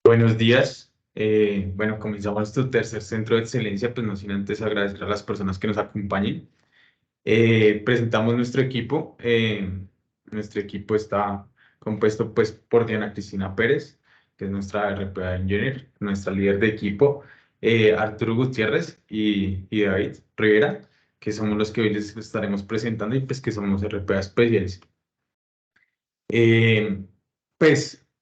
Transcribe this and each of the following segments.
Buenos días. Bueno, comenzamos nuestro tercer centro de excelencia, pues no sin antes agradecer a las personas que nos acompañen. Presentamos nuestro equipo. Nuestro equipo está compuesto pues por Diana Cristina Pérez, que es nuestra RPA Engineer, nuestra líder de equipo, Arturo Gutiérrez y David Rivera, que somos los que hoy les estaremos presentando y pues que somos RPA especiales. Eh,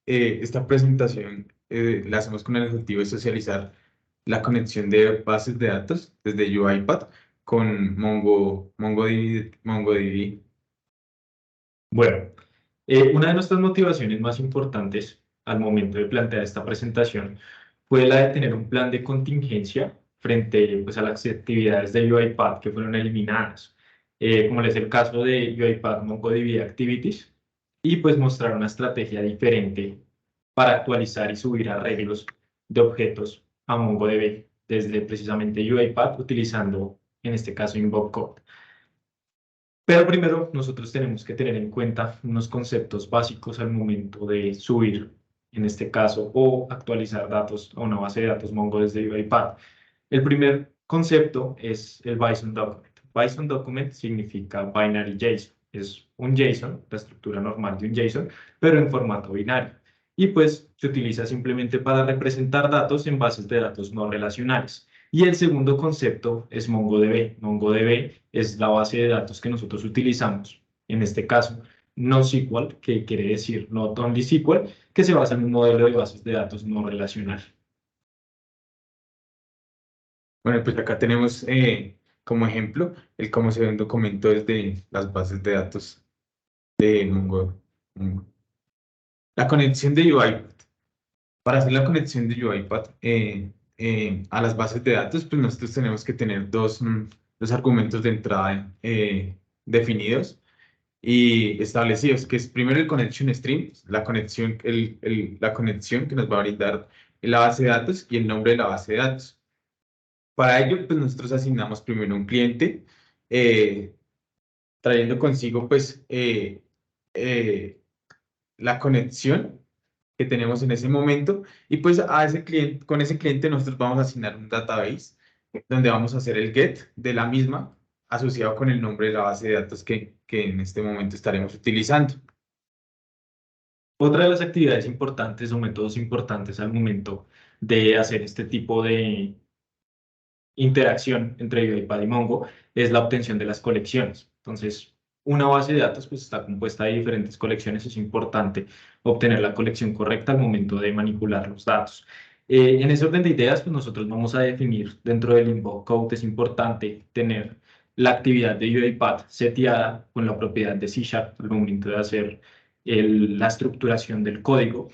esta presentación la hacemos con el objetivo de socializar la conexión de bases de datos desde UiPath con MongoDB. Bueno, una de nuestras motivaciones más importantes al momento de plantear esta presentación fue la de tener un plan de contingencia frente pues, a las actividades de UiPath que fueron eliminadas, como es el caso de UiPath MongoDB Activities, y pues mostrar una estrategia diferente para actualizar y subir arreglos de objetos a MongoDB desde precisamente UiPath utilizando en este caso Invoke Code. Pero primero nosotros tenemos que tener en cuenta unos conceptos básicos al momento de subir, en este caso, o actualizar datos a una base de datos Mongo desde UiPath. El primer concepto es el Bison Document. Bison Document significa Binary JSON. Es un JSON, la estructura normal de un JSON, pero en formato binario. Y pues se utiliza simplemente para representar datos en bases de datos no relacionales. Y el segundo concepto es MongoDB. MongoDB es la base de datos que nosotros utilizamos, en este caso, NoSQL, que quiere decir Not Only SQL, que se basa en un modelo de bases de datos no relacional. Bueno, pues acá tenemos como ejemplo el cómo se ve un documento desde las bases de datos de Mongo. La conexión de UiPath. Para hacer la conexión de UiPath a las bases de datos, pues nosotros tenemos que tener dos argumentos de entrada definidos y establecidos, que es primero el connection stream, la conexión que nos va a brindar la base de datos y el nombre de la base de datos. Para ello, pues nosotros asignamos primero un cliente, eh, trayendo consigo pues la conexión que tenemos en ese momento y pues a ese cliente, con ese cliente nosotros vamos a asignar un database donde vamos a hacer el get de la misma asociado con el nombre de la base de datos que en este momento estaremos utilizando. Otra de las actividades importantes o métodos importantes al momento de hacer este tipo de interacción entre UiPath y Mongo es la obtención de las colecciones. Entonces, una base de datos pues, está compuesta de diferentes colecciones. Es importante obtener la colección correcta al momento de manipular los datos. En ese orden de ideas, pues nosotros vamos a definir dentro del invoke code, es importante tener la actividad de UiPath seteada con la propiedad de C# al momento de hacer la estructuración del código.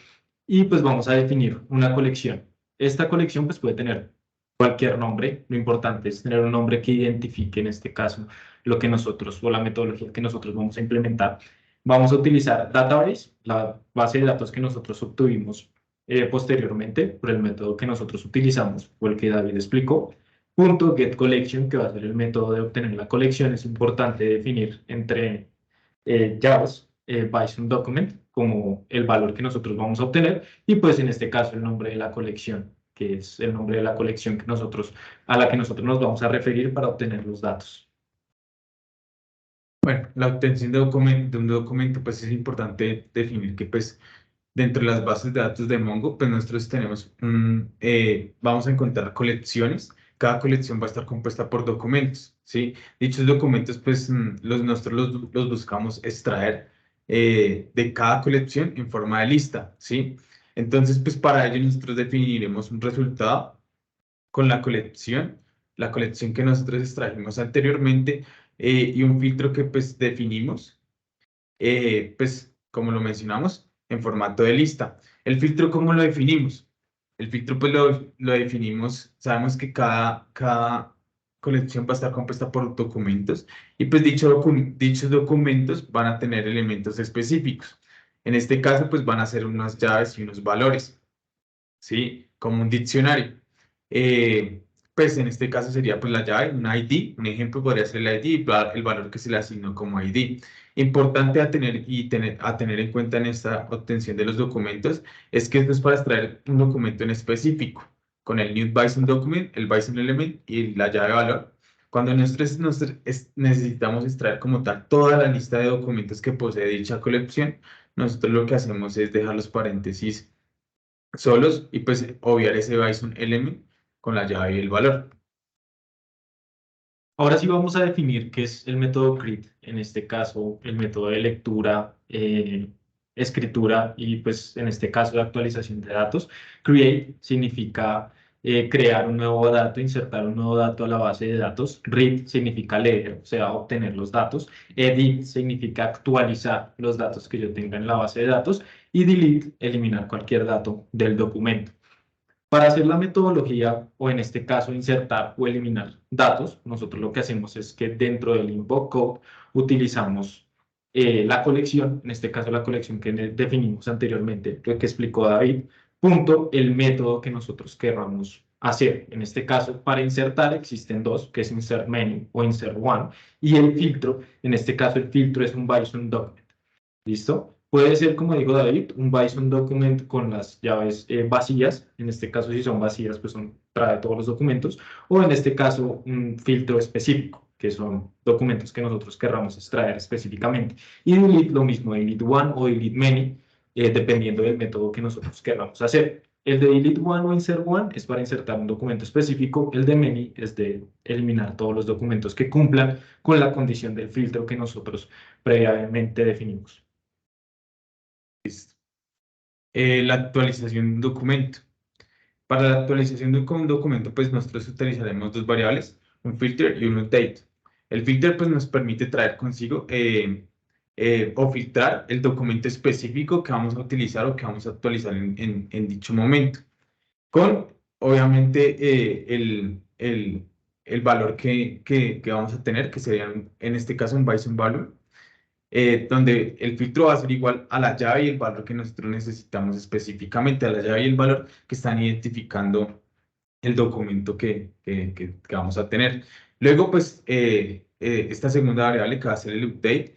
Y pues vamos a definir una colección. Esta colección pues puede tener cualquier nombre, lo importante es tener un nombre que identifique en este caso lo que nosotros o la metodología que nosotros vamos a implementar. Vamos a utilizar Database, la base de datos que nosotros obtuvimos posteriormente por el método que nosotros utilizamos o el que David explicó. Punto get collection, que va a ser el método de obtener la colección. Es importante definir entre JAWS, Bison Document, como el valor que nosotros vamos a obtener y pues en este caso el nombre de la colección, que es el nombre de la colección a la que nosotros nos vamos a referir para obtener los datos. Bueno, la obtención de un documento, pues es importante definir que pues dentro de las bases de datos de Mongo, pues nosotros vamos a encontrar colecciones. Cada colección va a estar compuesta por documentos, ¿sí? Dichos documentos, pues nosotros los buscamos extraer de cada colección en forma de lista, ¿sí? Entonces, pues para ello nosotros definiremos un resultado con la colección que nosotros extrajimos anteriormente y un filtro que pues definimos pues como lo mencionamos, en formato de lista. ¿El filtro cómo lo definimos? El filtro pues lo definimos, sabemos que cada colección va a estar compuesta por documentos y pues dichos documentos van a tener elementos específicos. En este caso pues van a ser unas llaves y unos valores, ¿sí? Como un diccionario. Eh, pues en este caso sería pues la llave, un ID, un ejemplo podría ser el ID y el valor que se le asignó como ID. Importante a tener en cuenta en esta obtención de los documentos es que esto es para extraer un documento en específico, con el new Bison document, el Bison element y la llave valor. Cuando necesitamos extraer como tal toda la lista de documentos que posee dicha colección, nosotros lo que hacemos es dejar los paréntesis solos y pues obviar ese Bison element con la llave y el valor. Ahora sí vamos a definir qué es el método CREAT, en este caso el método de lectura, escritura y pues en este caso de actualización de datos. Create significa crear un nuevo dato, insertar un nuevo dato a la base de datos. Read significa leer, o sea, obtener los datos. Edit significa actualizar los datos que yo tenga en la base de datos. Y delete, eliminar cualquier dato del documento. Para hacer la metodología, o en este caso insertar o eliminar datos, nosotros lo que hacemos es que dentro del invoke code utilizamos la colección, en este caso la colección que definimos anteriormente, lo que explicó David, punto el método que nosotros querramos hacer. En este caso, para insertar existen dos, que es insert many o insert one, y el filtro, en este caso el filtro es un Bison document. ¿Listo? Puede ser, como dijo David, un Bison document con las llaves vacías. En este caso, si son vacías, pues trae todos los documentos. O en este caso, un filtro específico, que son documentos que nosotros querramos extraer específicamente. Y delete lo mismo, delete one o delete many, dependiendo del método que nosotros querramos hacer. El de delete one o insert one es para insertar un documento específico. El de many es de eliminar todos los documentos que cumplan con la condición del filtro que nosotros previamente definimos. La actualización de un documento. Para la actualización de un documento, pues nosotros utilizaremos dos variables, un filter y un update. El filter pues nos permite traer consigo o filtrar el documento específico que vamos a utilizar o que vamos a actualizar en dicho momento. Con, obviamente, el valor que vamos a tener, que sería en este caso un Bison value, donde el filtro va a ser igual a la llave y el valor que nosotros necesitamos específicamente, a la llave y el valor que están identificando el documento que vamos a tener. Luego, pues, esta segunda variable que va a ser el update.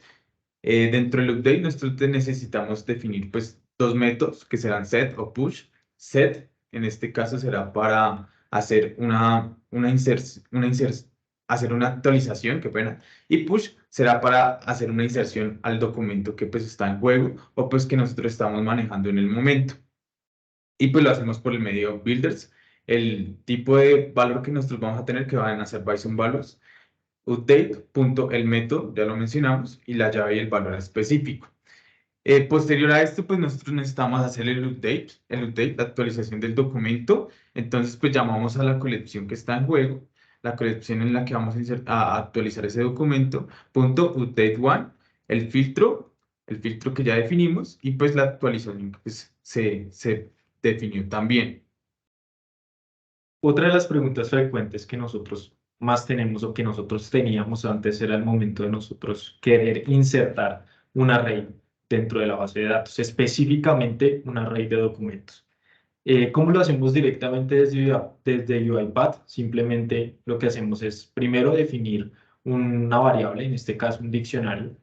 Dentro del update, nosotros necesitamos definir, pues, dos métodos que serán set o push. Set, en este caso, será para hacer hacer una actualización, qué pena, y push será para hacer una inserción al documento que pues está en juego o pues que nosotros estamos manejando en el momento. Y pues lo hacemos por el medio builders. El tipo de valor que nosotros vamos a tener que van a ser Bison values, update, punto, el método, ya lo mencionamos, y la llave y el valor específico. Posterior a esto, pues nosotros necesitamos hacer el update, la actualización del documento. Entonces, pues llamamos a la colección que está en juego, la colección en la que vamos a actualizar ese documento, punto update one, el filtro que ya definimos y pues la actualización que pues, se definió también. Otra de las preguntas frecuentes que nosotros más tenemos o que nosotros teníamos antes era el momento de nosotros querer insertar un array dentro de la base de datos, específicamente un array de documentos. ¿Cómo lo hacemos directamente desde UiPath? Simplemente lo que hacemos es primero definir una variable, en este caso un diccionario.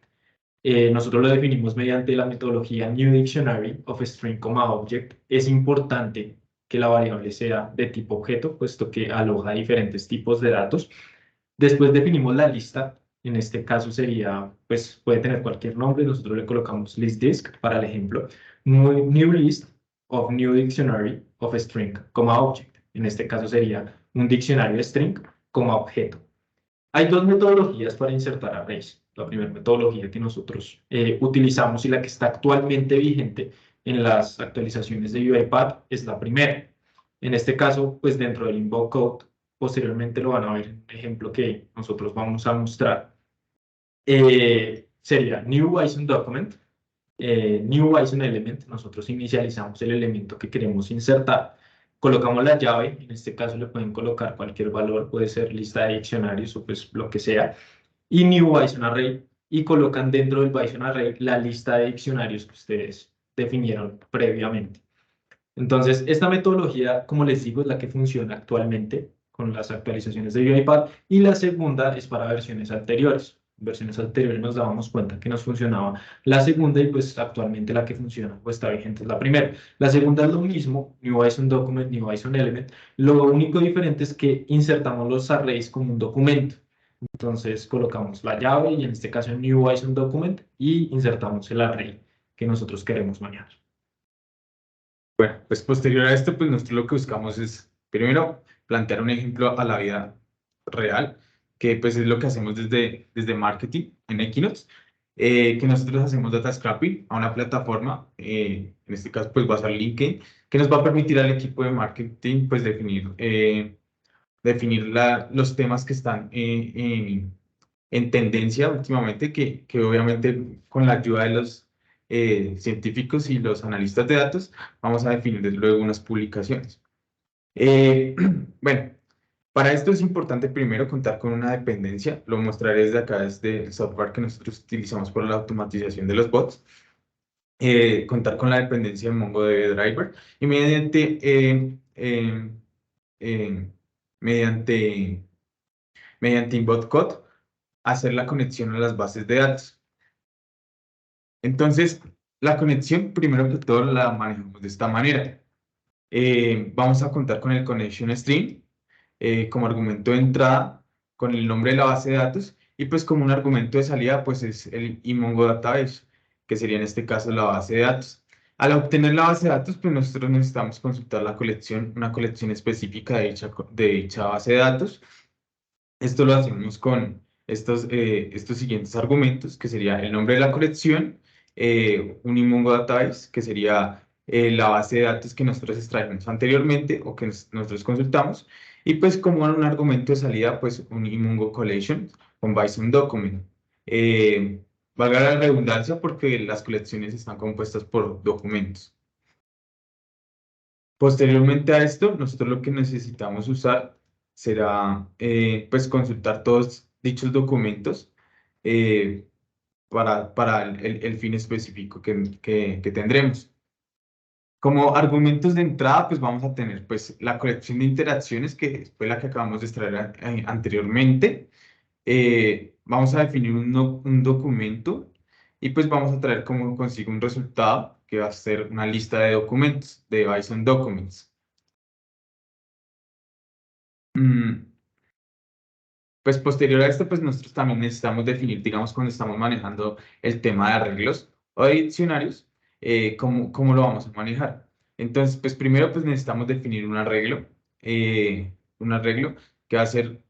Nosotros lo definimos mediante la metodología New Dictionary of String, Object. Es importante que la variable sea de tipo objeto, puesto que aloja diferentes tipos de datos. Después definimos la lista. En este caso sería, pues puede tener cualquier nombre. Nosotros le colocamos list_disk para el ejemplo. New list of new dictionary of string, object. En este caso sería un diccionario de string como objeto. Hay dos metodologías para insertar arrays. La primera metodología que nosotros utilizamos y la que está actualmente vigente en las actualizaciones de UiPath es la primera. En este caso, pues dentro del invoke code, posteriormente lo van a ver en un ejemplo que nosotros vamos a mostrar. Sería new Bison document, new Bison element. Nosotros inicializamos el elemento que queremos insertar. Colocamos la llave, en este caso le pueden colocar cualquier valor, puede ser lista de diccionarios o pues lo que sea, y new Bison array, y colocan dentro del Bison array la lista de diccionarios que ustedes definieron previamente. Entonces, esta metodología, como les digo, es la que funciona actualmente con las actualizaciones de UiPath, y la segunda es para versiones anteriores. En versiones anteriores nos dábamos cuenta que nos funcionaba la segunda y pues actualmente la que funciona o está vigente es la primera. La segunda es lo mismo, New Bison Document, New Bison Element. Lo único diferente es que insertamos los arrays como un documento. Entonces colocamos la llave y en este caso New Bison Document y insertamos el array que nosotros queremos manejar. Bueno, pues posterior a esto, pues nosotros lo que buscamos es, primero, plantear un ejemplo a la vida real, que pues es lo que hacemos desde marketing en Equinox, que nosotros hacemos data scrapping a una plataforma, en este caso pues va a ser LinkedIn, que nos va a permitir al equipo de marketing pues definir los temas que están en tendencia últimamente, que obviamente con la ayuda de los científicos y los analistas de datos, vamos a definir desde luego unas publicaciones. Eh, bueno, para esto es importante primero contar con una dependencia, lo mostraré desde acá, desde el software que nosotros utilizamos para la automatización de los bots. Contar con la dependencia de MongoDB Driver y eh, mediante, mediante inbot code hacer la conexión a las bases de datos. Entonces, la conexión, primero que todo, la manejamos de esta manera. Vamos a contar con el connection string como argumento de entrada, con el nombre de la base de datos, y pues como un argumento de salida, pues es el iMongo Database, que sería en este caso la base de datos. Al obtener la base de datos, pues nosotros necesitamos consultar la colección, una colección específica de dicha base de datos. Esto lo hacemos con estos siguientes argumentos, que sería el nombre de la colección, un iMongo Database, que sería la base de datos que nosotros extraímos anteriormente o que nosotros consultamos, y pues como un argumento de salida, pues un iMongo Collection con Bison Document. Valga la redundancia porque las colecciones están compuestas por documentos. Posteriormente a esto, nosotros lo que necesitamos usar será pues consultar todos dichos documentos eh, para el fin específico que tendremos. Como argumentos de entrada, pues vamos a tener pues la colección de interacciones que fue la que acabamos de extraer anteriormente. Vamos a definir un documento y pues vamos a traer como consigo un resultado que va a ser una lista de documentos, de Bison Documents. Pues posterior a esto, pues nosotros también necesitamos definir, digamos, cuando estamos manejando el tema de arreglos o de diccionarios, cómo lo vamos a manejar. Entonces, pues primero pues necesitamos definir un arreglo que va a ser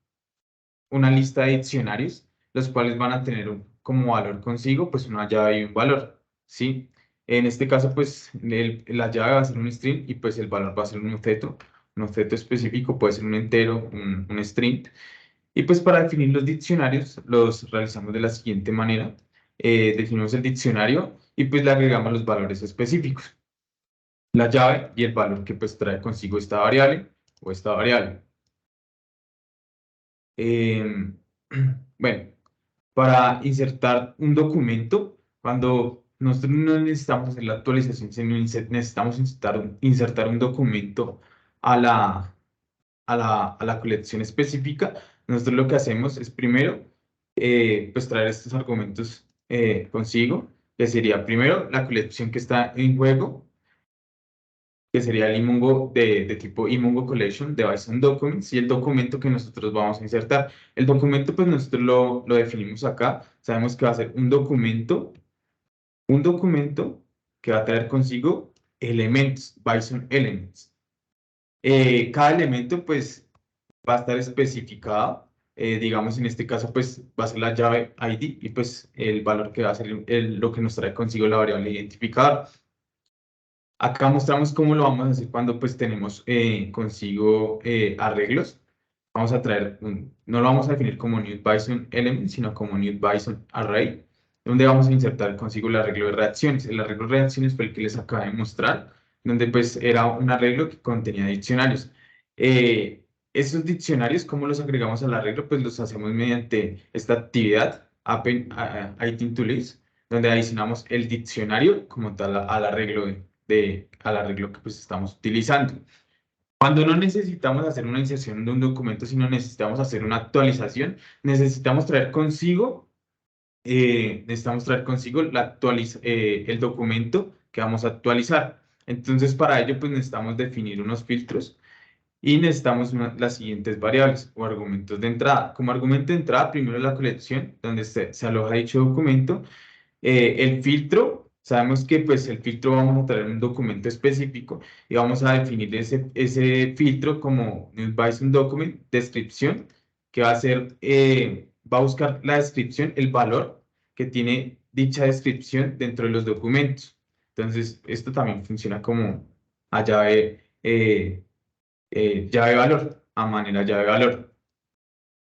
una lista de diccionarios, los cuales van a tener como valor consigo, pues una llave y un valor, ¿sí? En este caso, pues la llave va a ser un string y pues el valor va a ser un objeto específico, puede ser un entero, un string. Y pues para definir los diccionarios los realizamos de la siguiente manera. Definimos el diccionario y pues le agregamos los valores específicos, la llave y el valor que pues trae consigo esta variable o esta variable. Em, bueno, para insertar un documento, cuando nosotros no necesitamos hacer la actualización, sino necesitamos insertar un documento a la colección específica, nosotros lo que hacemos es primero, pues traer estos argumentos consigo, que sería primero la colección que está en juego, que sería el iMongo de tipo iMongo Collection de Bison Documents y el documento que nosotros vamos a insertar. El documento, pues nosotros lo definimos acá, sabemos que va a ser un documento que va a traer consigo elementos, Bison Elements. Cada elemento, pues, va a estar especificado. Digamos, en este caso, pues, va a ser la llave ID y, pues, el valor que va a ser lo que nos trae consigo la variable identificador. Acá mostramos cómo lo vamos a hacer cuando, pues, tenemos consigo arreglos. Vamos a traer, no lo vamos a definir como new Bison element, sino como new Bison array, donde vamos a insertar consigo el arreglo de reacciones. El arreglo de reacciones fue el que les acabé de mostrar, donde pues era un arreglo que contenía diccionarios. Esos diccionarios, ¿cómo los agregamos al arreglo? Pues los hacemos mediante esta actividad, append item to list, donde adicionamos el diccionario como tal al arreglo al arreglo que pues estamos utilizando. Cuando no necesitamos hacer una inserción de un documento, sino necesitamos hacer una actualización, necesitamos traer consigo el documento que vamos a actualizar. Entonces, para ello, pues necesitamos definir unos filtros y necesitamos las siguientes variables o argumentos de entrada. Como argumento de entrada, primero la colección, donde se aloja dicho documento. El filtro, sabemos que pues el filtro vamos a traer un documento específico y vamos a definir ese filtro como NewsBison Document, descripción, que va a ser, va a buscar la descripción, el valor que tiene dicha descripción dentro de los documentos. Entonces, esto también funciona como a llave valor, a manera llave valor.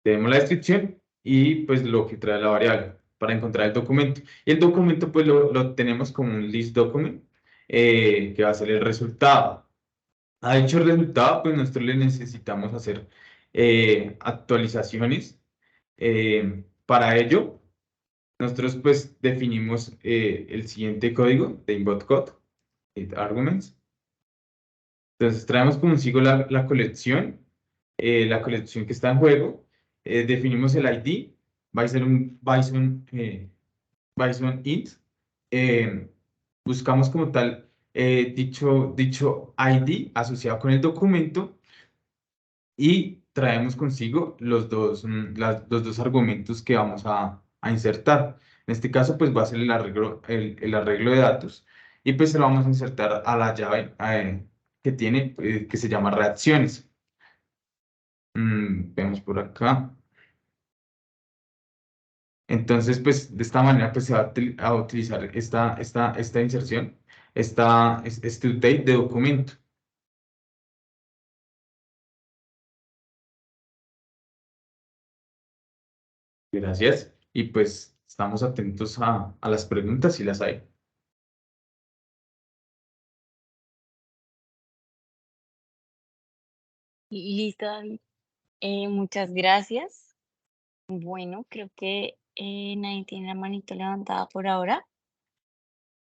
Tenemos la descripción y pues lo que trae la variable para encontrar el documento. Y el documento pues lo tenemos como un list document que va a ser el resultado. A dicho resultado pues nosotros le necesitamos hacer actualizaciones. Para ello nosotros pues definimos el siguiente código de input code, arguments. Entonces traemos consigo la colección que está en juego, definimos el ID, va a ser un Bison int, eh, buscamos como tal dicho ID asociado con el documento y traemos consigo los dos argumentos que vamos a insertar. En este caso, pues va a ser el arreglo de datos y pues se lo vamos a insertar a la llave que tiene, que se llama reacciones. Vemos por acá. Entonces, pues de esta manera pues, se va a utilizar esta inserción, este update de documento. Gracias. Y pues estamos atentos a las preguntas si las hay. Listo, David. Muchas gracias. Bueno, creo que nadie tiene la manito levantada por ahora,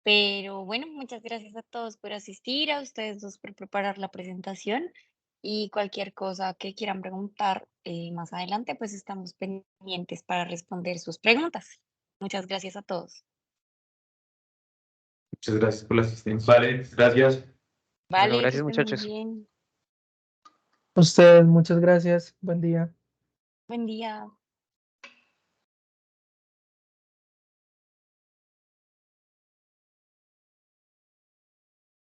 pero bueno, muchas gracias a todos por asistir, a ustedes dos por preparar la presentación y cualquier cosa que quieran preguntar más adelante, pues estamos pendientes para responder sus preguntas. Muchas gracias a todos. Muchas gracias por la asistencia. Vale, gracias. Bueno, Vale, que gracias estén muy muchachos. bien. A ustedes, muchas gracias. Buen día. Buen día.